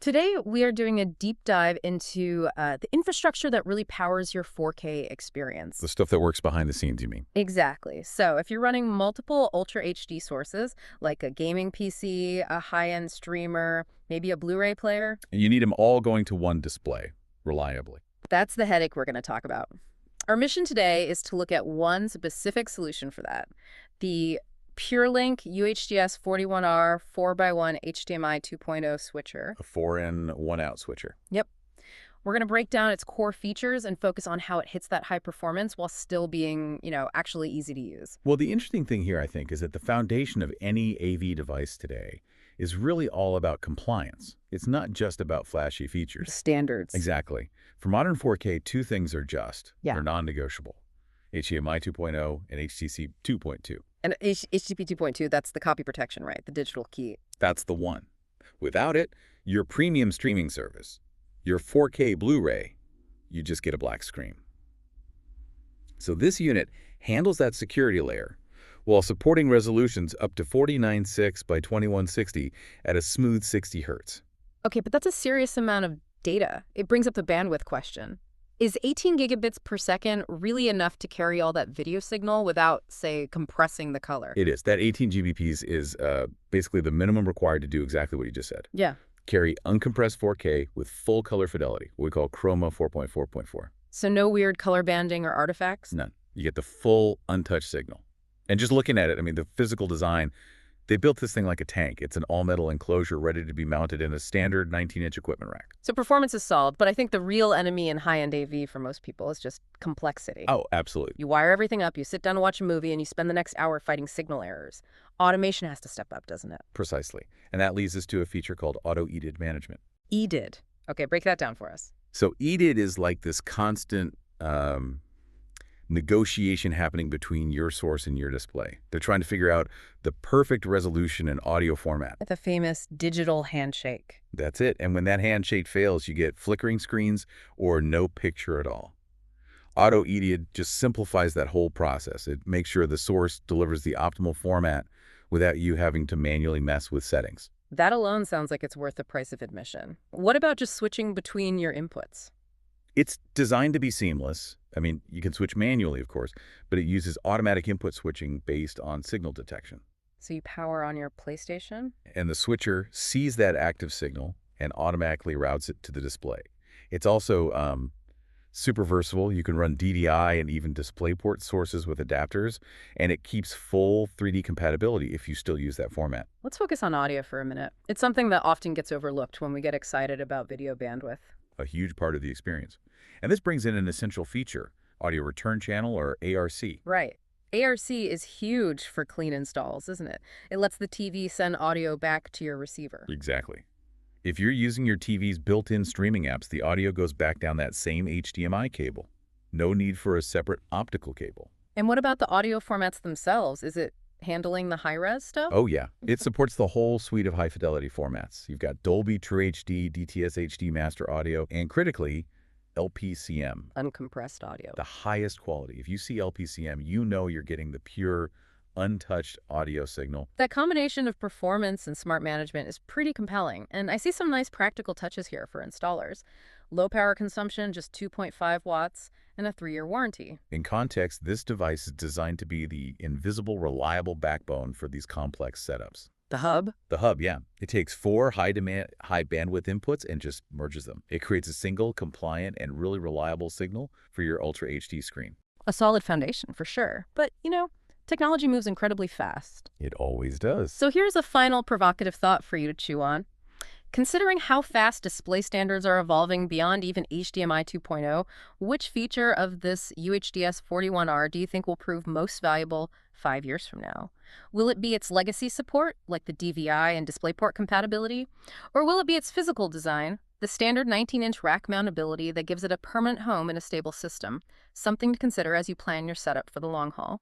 Today, we are doing a deep dive into the infrastructure that really powers your 4K experience. The stuff that works behind the scenes, you mean? Exactly. So if you're running multiple Ultra HD sources, like a gaming PC, a high-end streamer, maybe a Blu-ray player, You need them all going to one display, reliably. that's the headache we're going to talk about. Our mission today is to look at one specific solution for that, the PureLink UHDS-41R 4x1 HDMI 2.0 switcher. A 4-in, 1-out switcher. Yep. We're going to break down its core features and focus on how it hits that high performance while still being, actually easy to use. Well, the interesting thing here, I think, is that the foundation of any AV device today is really all about compliance. It's not just about flashy features. Standards. Exactly. For modern 4K, two things are just. Yeah. They're non-negotiable. HDMI 2.0 and HTC 2.2. And HTTP 2.2, that's the copy protection, right? The digital key. That's the one. Without it, your premium streaming service, your 4K Blu-ray, you just get a black screen. So this unit handles that security layer while supporting resolutions up to 49.6 by 2160 at a smooth 60 Hz. Okay, but that's a serious amount of data. It brings up the bandwidth question. Is 18 gigabits per second really enough to carry all that video signal without, say, compressing the color? It is. That 18 GBps is basically the minimum required to do exactly what you just said. Yeah. Carry uncompressed 4K with full color fidelity, what we call Chroma 4.4.4. So no weird color banding or artifacts? None. You get the full untouched signal. And just looking at it, I mean, the physical design, they built this thing like a tank. It's an all-metal enclosure ready to be mounted in a standard 19-inch equipment rack. So performance is solid, but I think the real enemy in high-end AV for most people is just complexity. Oh, absolutely. You wire everything up, you sit down to watch a movie, and you spend the next hour fighting signal errors. Automation has to step up, doesn't it? Precisely. And that leads us to a feature called auto-EDID management. EDID. Okay, break that down for us. So EDID is like this constant negotiation happening between your source and your display. They're trying to figure out the perfect resolution and audio format. The famous digital handshake. That's it. And when that handshake fails, you get flickering screens or no picture at all. Auto-EDID just simplifies that whole process. It makes sure the source delivers the optimal format without you having to manually mess with settings. That alone sounds like it's worth the price of admission. What about just switching between your inputs? It's designed to be seamless. I mean, you can switch manually, of course, but it uses automatic input switching based on signal detection. So you power on your PlayStation? And the switcher sees that active signal and automatically routes it to the display. It's also super versatile. You can run DDI and even DisplayPort sources with adapters, and it keeps full 3D compatibility if you still use that format. Let's focus on audio for a minute. It's something that often gets overlooked when we get excited about video bandwidth. A huge part of the experience. And this brings in an essential feature, audio return channel, or ARC. Right. ARC is huge for clean installs, isn't it? It lets the TV send audio back to your receiver. Exactly. If you're using your TV's built-in streaming apps, the audio goes back down that same HDMI cable. No need for a separate optical cable. And what about the audio formats themselves? Is it handling the high-res stuff? Oh, yeah. It supports the whole suite of high-fidelity formats. You've got Dolby True HD, DTS HD Master Audio, and critically, LPCM. Uncompressed audio. The highest quality. If you see LPCM, you know you're getting the pure, untouched audio signal. That combination of performance and smart management is pretty compelling, and I see some nice practical touches here for installers. Low power consumption, just 2.5 watts, and a 3-year warranty. In context, this device is designed to be the invisible, reliable backbone for these complex setups. The hub? The hub, yeah. It takes 4 high bandwidth inputs and just merges them. It creates a single, compliant, and really reliable signal for your Ultra HD screen. A solid foundation, for sure. But, technology moves incredibly fast. It always does. So here's a final provocative thought for you to chew on. Considering how fast display standards are evolving beyond even HDMI 2.0, which feature of this UHDS-41R do you think will prove most valuable 5 years from now? Will it be its legacy support, like the DVI and DisplayPort compatibility? Or will it be its physical design, the standard 19-inch rack mountability that gives it a permanent home in a stable system? Something to consider as you plan your setup for the long haul.